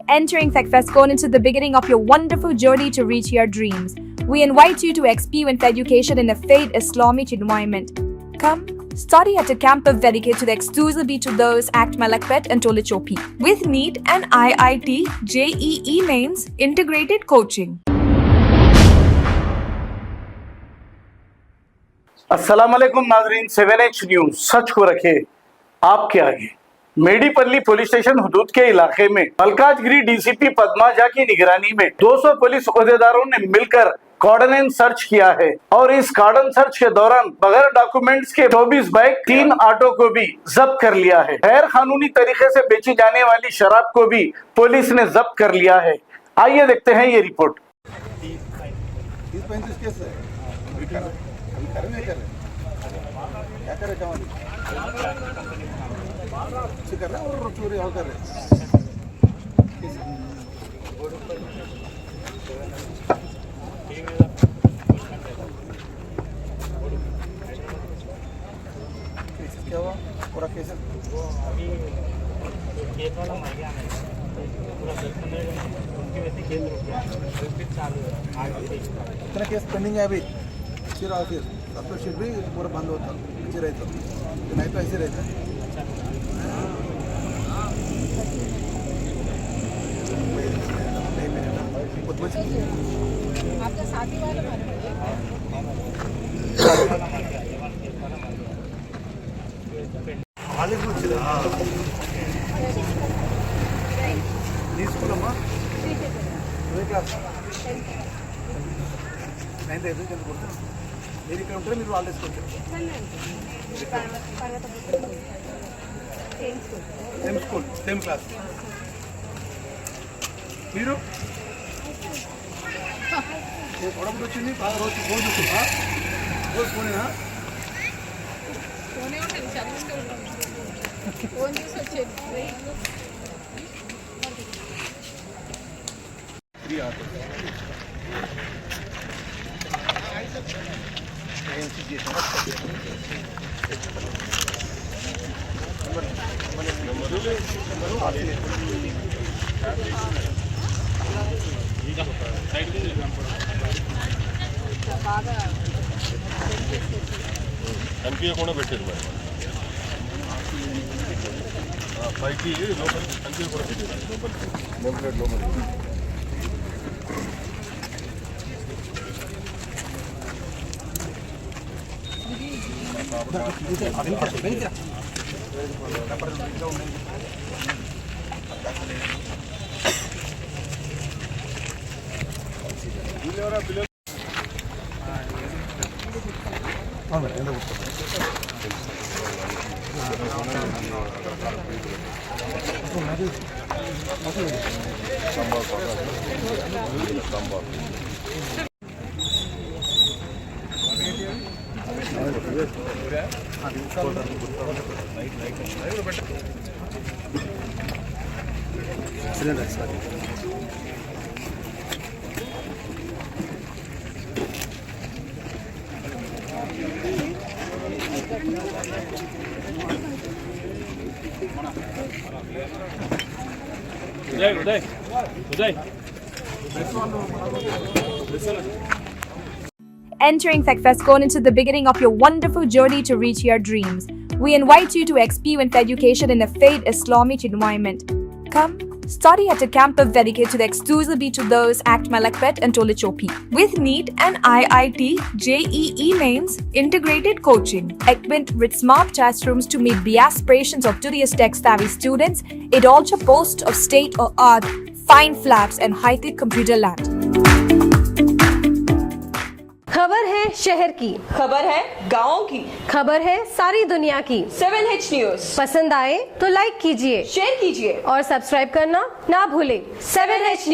Entering TechFest Cone into the beginning of your wonderful journey to reach your dreams. We invite you to experience education in a faith Islamic environment. Come, study at a campus dedicated exclusively to those at Malakpet and Tolichopi, with NEET and IIT JEE mains integrated coaching. अस्सलामुअलैकुम नाजरीन, 7H news सच को रखे आपके आगे। मेडीपल्ली police station हुदूद के इलाके में Malkajgiri DCP Padma Jha की निगरानी में 200 पुलिस ओहदेदारों ने मिलकर कॉर्डन सर्च किया है और इस कॉर्डन सर्च के दौरान बगैर डॉक्यूमेंट्स के 24 बाइक 3 ऑटो को भी जब्त कर लिया है। गैर कानूनी तरीके से बेची जाने वाली शराब को भी पुलिस ने जब्त कर लिया है। आइए देखते हैं ये रिपोर्ट। कर रहे और चोरी और कर रहे क्या हुआ पूरा केस अभी केस वाला मर गया है पूरा 10-15 उनकी वजह से केस रुक गया फिर चालू है आगे इतना केस पेंडिंग है अभी फिर अब तो शिट भी पूरा बंद होता ऐसे रहता नहीं तो ऐसे रहता है। आपका साथी वाला తీసుకున్నామా నైన్త్ అయిపోయి కింద కొడుతున్నాం మీరు ఇక్కడ ఉంటే మీరు వాళ్ళు వేసుకుంటారు సేమ్ స్కూల్ సేమ్ క్లాస్ మీరు గొడవలు వచ్చింది బాగా రోజు ఫోన్ చూస్తుందా రోజు ఫోనేనా ఫోనే ఉంటుంది చదువుతూ ఉంటాం ఫోన్ చూసి వచ్చేది 3 ఆటో కనిపించకుండా పెట్టారు మరి పైకి లోపల కనిపించకుండా పెట్టారు లోపలికి నేమ్ ప్లేట్ లోపలికి Entering TechFest Cone into the beginning of your wonderful journey to reach your dreams. We invite you to experience education in a faith Islamic environment. Come, study at a campus dedicated exclusively to those at Malakpet and Tolichopi, with NEET and IIT JEE mains integrated coaching. Equipped with smart classrooms to meet the aspirations of today's tech-savvy students, it also boasts of state-of-the-art fine flats and high-tech computer lab. खबर है शहर की, खबर है गाँव की, खबर है सारी दुनिया की। 7H न्यूज पसंद आए तो लाइक कीजिए, शेयर कीजिए और सब्सक्राइब करना ना भूलें। 7H news.